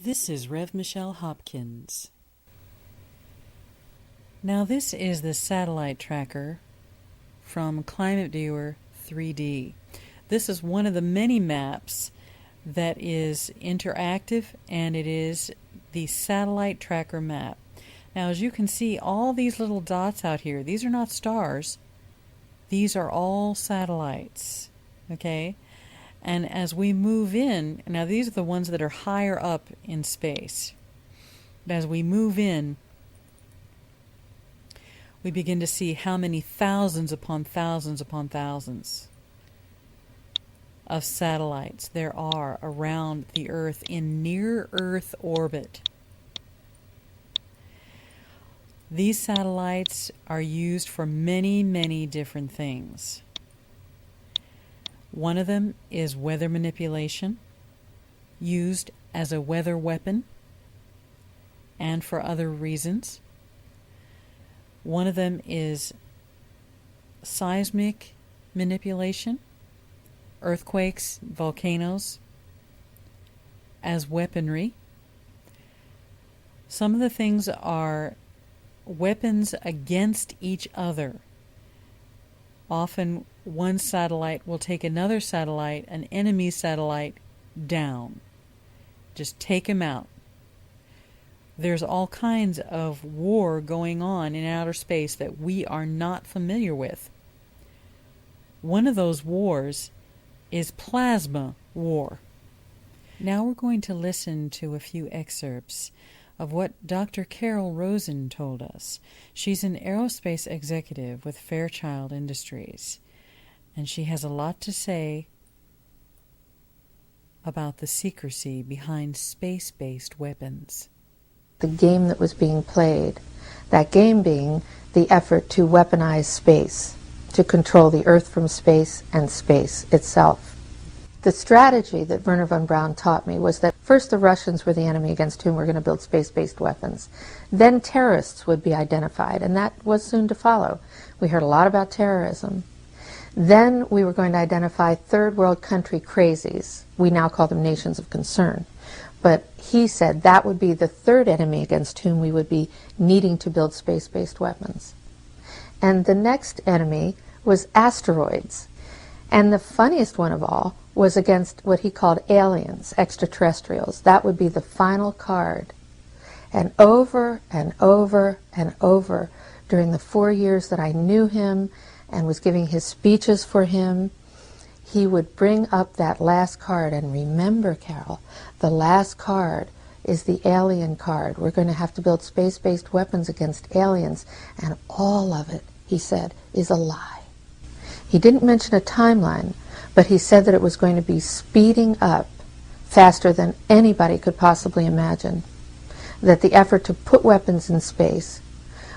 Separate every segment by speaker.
Speaker 1: This is Rev. Michelle Hopkins. Now this is the satellite tracker from Climate Viewer 3D. This is one of the many maps that is interactive, and it is the satellite tracker map. Now as you can see, all these little dots out here, these are not stars. These are all satellites, okay? And as we move in, now these are the ones that are higher up in space. But as we move in, we begin to see how many thousands upon thousands upon thousands of satellites there are around the Earth in near-Earth orbit. These satellites are used for many, many different things. One of them is weather manipulation, used as a weather weapon and for other reasons. One of them is seismic manipulation, earthquakes, volcanoes, as weaponry. Some of the things are weapons against each other. Often one satellite will take another satellite, an enemy satellite, down. Just take him out. There's all kinds of war going on in outer space that we are not familiar with. One of those wars is plasma war. Now we're going to listen to a few excerpts of what Dr. Carol Rosen told us. She's an aerospace executive with Fairchild Industries, and she has a lot to say about the secrecy behind space-based weapons.
Speaker 2: The game that was being played, that game being the effort to weaponize space, to control the Earth from space and space itself. The strategy that Wernher von Braun taught me was that first the Russians were the enemy against whom we're going to build space-based weapons. Then terrorists would be identified, and that was soon to follow. We heard a lot about terrorism. Then we were going to identify third world country crazies. We now call them nations of concern. But he said that would be the third enemy against whom we would be needing to build space-based weapons. And the next enemy was asteroids. And the funniest one of all was against what he called aliens, extraterrestrials. That would be the final card. And over and over and over during the 4 years that I knew him and was giving his speeches for him, he would bring up that last card. And remember, Carol, the last card is the alien card. We're going to have to build space-based weapons against aliens, and all of it, he said, is a lie. He didn't mention a timeline, but he said that it was going to be speeding up faster than anybody could possibly imagine. That the effort to put weapons in space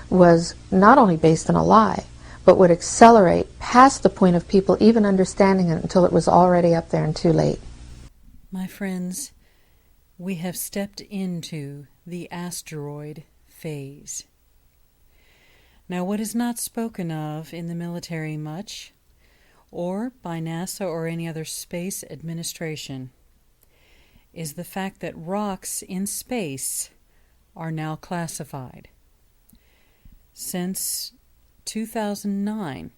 Speaker 2: was not only based on a lie, but would accelerate past the point of people even understanding it until it was already up there and too late.
Speaker 1: My friends, we have stepped into the asteroid phase. Now, what is not spoken of in the military much, or by NASA or any other space administration, is the fact that rocks in space are now classified. Since 2009,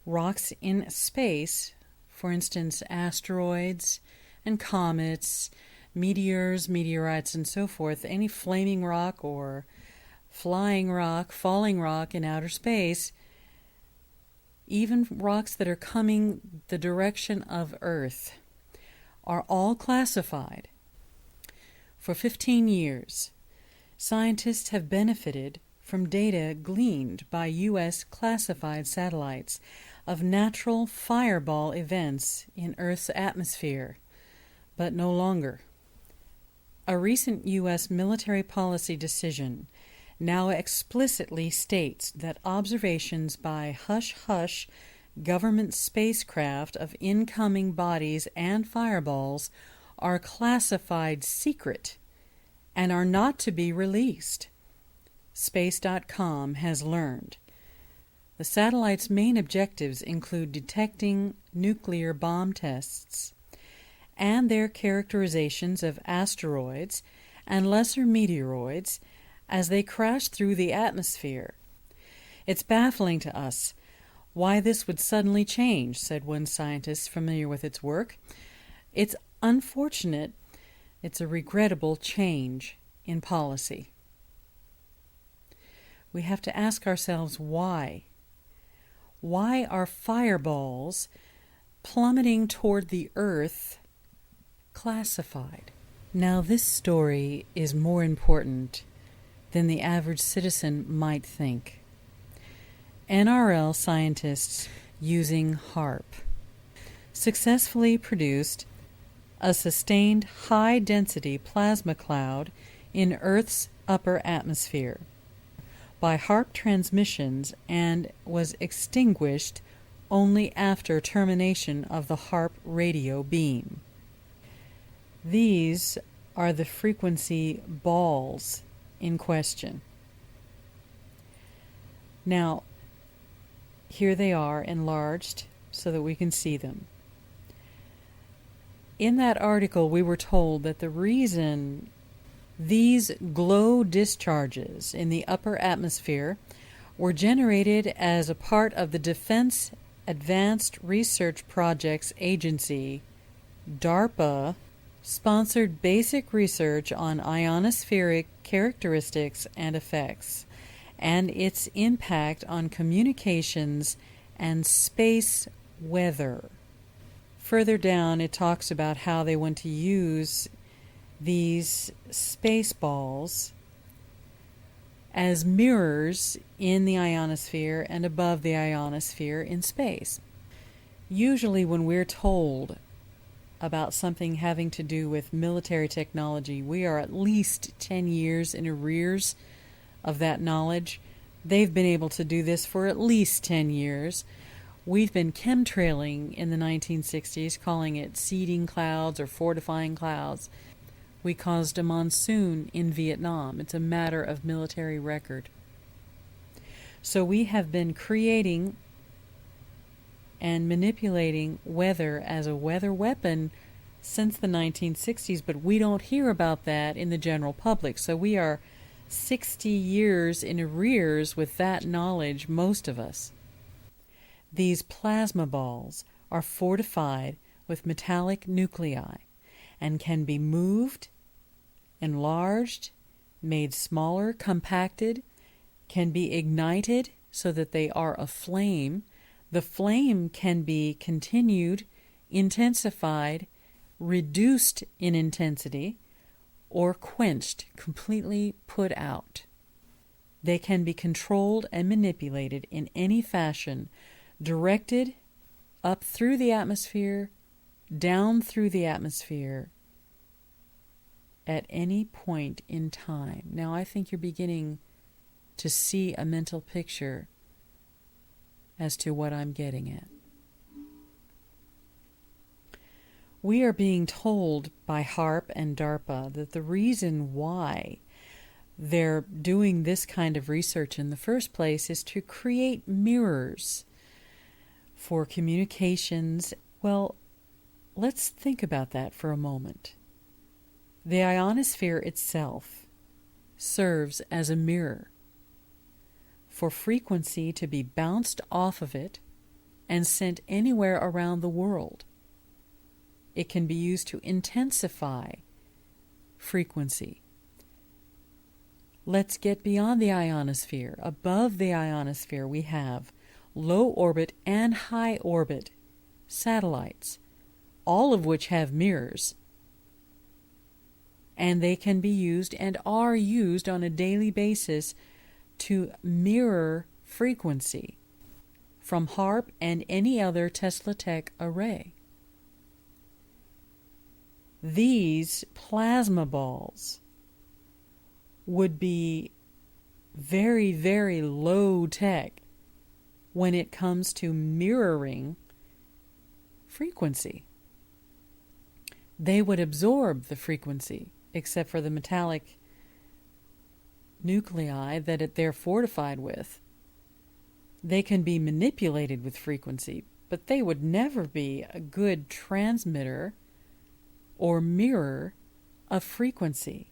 Speaker 1: rocks in space, for instance, asteroids and comets, meteors, meteorites, and so forth, any flaming rock or flying rock, falling rock in outer space, even rocks that are coming the direction of Earth, are all classified. For 15 years, scientists have benefited from data gleaned by U.S. classified satellites of natural fireball events in Earth's atmosphere, but no longer. A recent U.S. military policy decision now explicitly states that observations by hush-hush government spacecraft of incoming bodies and fireballs are classified secret and are not to be released. Space.com has learned. The satellite's main objectives include detecting nuclear bomb tests and their characterizations of asteroids and lesser meteoroids as they crash through the atmosphere. It's baffling to us why this would suddenly change, said one scientist familiar with its work. It's unfortunate. It's a regrettable change in policy. We have to ask ourselves why. Why are fireballs plummeting toward the Earth classified? Now, this story is more important than the average citizen might think. NRL scientists using HARP successfully produced a sustained high-density plasma cloud in Earth's upper atmosphere by HARP transmissions and was extinguished only after termination of the HARP radio beam. These are the frequency balls in question. Now, here they are enlarged so that we can see them. In that article, we were told that the reason these glow discharges in the upper atmosphere were generated as a part of the Defense Advanced Research Projects Agency, DARPA, sponsored basic research on ionospheric characteristics and effects, and its impact on communications and space weather. Further down, it talks about how they want to use these space balls as mirrors in the ionosphere and above the ionosphere in space. Usually when we're told about something having to do with military technology, we are at least 10 years in arrears of that knowledge. They've been able to do this for at least 10 years. We've been chemtrailing in the 1960s, calling it seeding clouds or fortifying clouds. We caused a monsoon in Vietnam. It's a matter of military record. So we have been creating and manipulating weather as a weather weapon since the 1960s, but we don't hear about that in the general public. So we are 60 years in arrears with that knowledge, most of us. These plasma balls are fortified with metallic nuclei and can be moved, enlarged, made smaller, compacted, can be ignited so that they are aflame. The flame can be continued, intensified, reduced in intensity, or quenched, completely put out. They can be controlled and manipulated in any fashion, directed up through the atmosphere, down through the atmosphere, at any point in time. Now, I think you're beginning to see a mental picture as to what I'm getting at. We are being told by HARP and DARPA that the reason why they're doing this kind of research in the first place is to create mirrors for communications. Well, let's think about that for a moment. The ionosphere itself serves as a mirror for frequency to be bounced off of it and sent anywhere around the world. It can be used to intensify frequency. Let's get beyond the ionosphere. Above the ionosphere, we have low orbit and high orbit satellites, all of which have mirrors. And they can be used and are used on a daily basis to mirror frequency from HARP and any other Tesla Tech array. These plasma balls would be very, very low tech when it comes to mirroring frequency. They would absorb the frequency, except for the metallic nuclei that they're fortified with. They can be manipulated with frequency, but they would never be a good transmitter or mirror of frequency.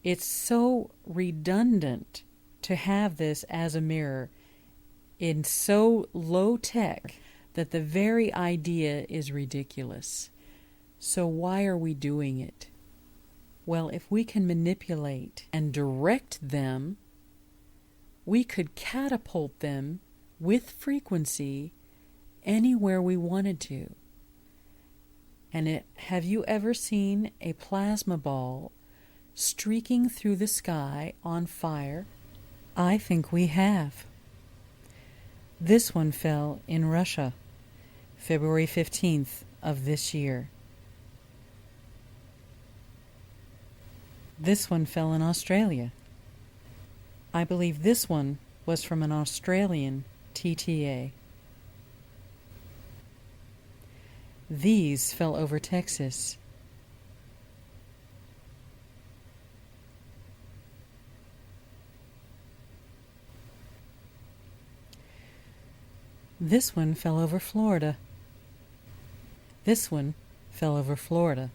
Speaker 1: It's so redundant to have this as a mirror in so low tech that the very idea is ridiculous. So why are we doing it? Well, if we can manipulate and direct them, we could catapult them with frequency anywhere we wanted to. And have you ever seen a plasma ball streaking through the sky on fire? I think we have. This one fell in Russia, February 15th of this year. This one fell in Australia. I believe this one was from an Australian TTA. These fell over Texas. This one fell over Florida. This one fell over Florida.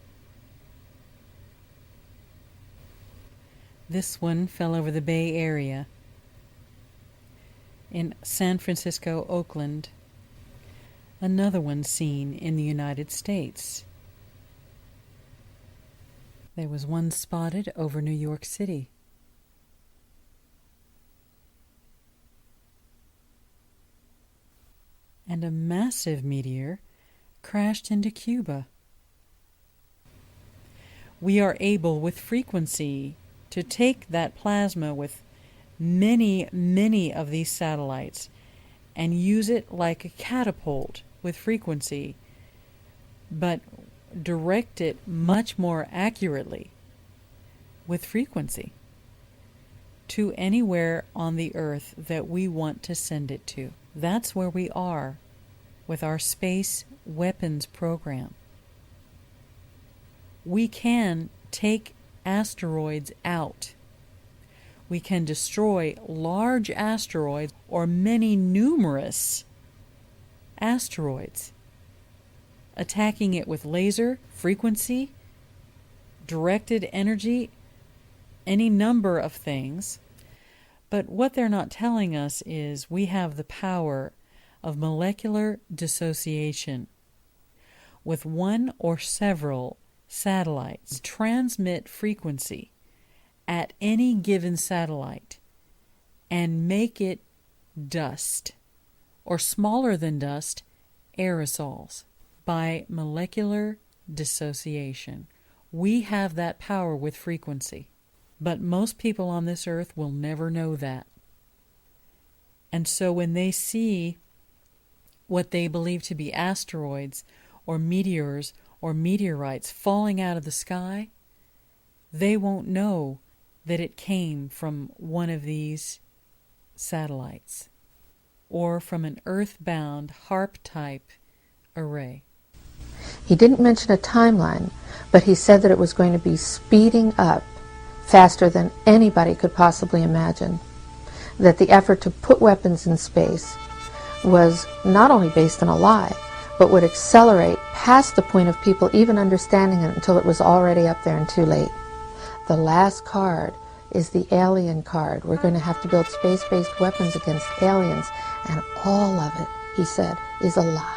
Speaker 1: This one fell over the Bay Area in San Francisco, Oakland. Another one seen in the United States. There was one spotted over New York City. And a massive meteor crashed into Cuba. We are able with frequency to take that plasma with many, many of these satellites and use it like a catapult with frequency, but direct it much more accurately with frequency to anywhere on the earth that we want to send it to. That's where we are with our space weapons program. We can take asteroids out. We can destroy large asteroids or many numerous asteroids, attacking it with laser, frequency, directed energy, any number of things. But what they're not telling us is we have the power of molecular dissociation. With one or several satellites, transmit frequency at any given satellite and make it dust, or smaller than dust, aerosols, by molecular dissociation. We have that power with frequency. But most people on this earth will never know that. And so when they see what they believe to be asteroids or meteors or meteorites falling out of the sky, they won't know that it came from one of these satellites or from an earth-bound HARP-type array.
Speaker 2: He didn't mention a timeline, but he said that it was going to be speeding up faster than anybody could possibly imagine. That the effort to put weapons in space was not only based on a lie, but would accelerate past the point of people even understanding it until it was already up there and too late. The last card is the alien card. We're going to have to build space-based weapons against aliens, and all of it, he said, is a lie.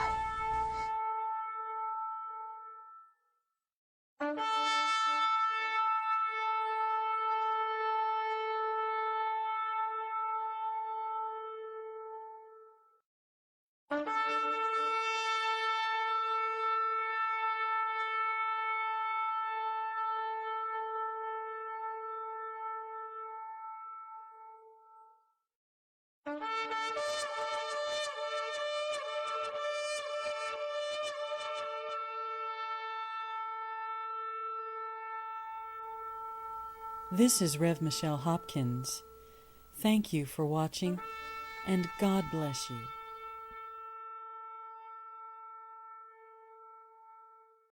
Speaker 1: This is Rev. Michelle Hopkins. Thank you for watching, and God bless you.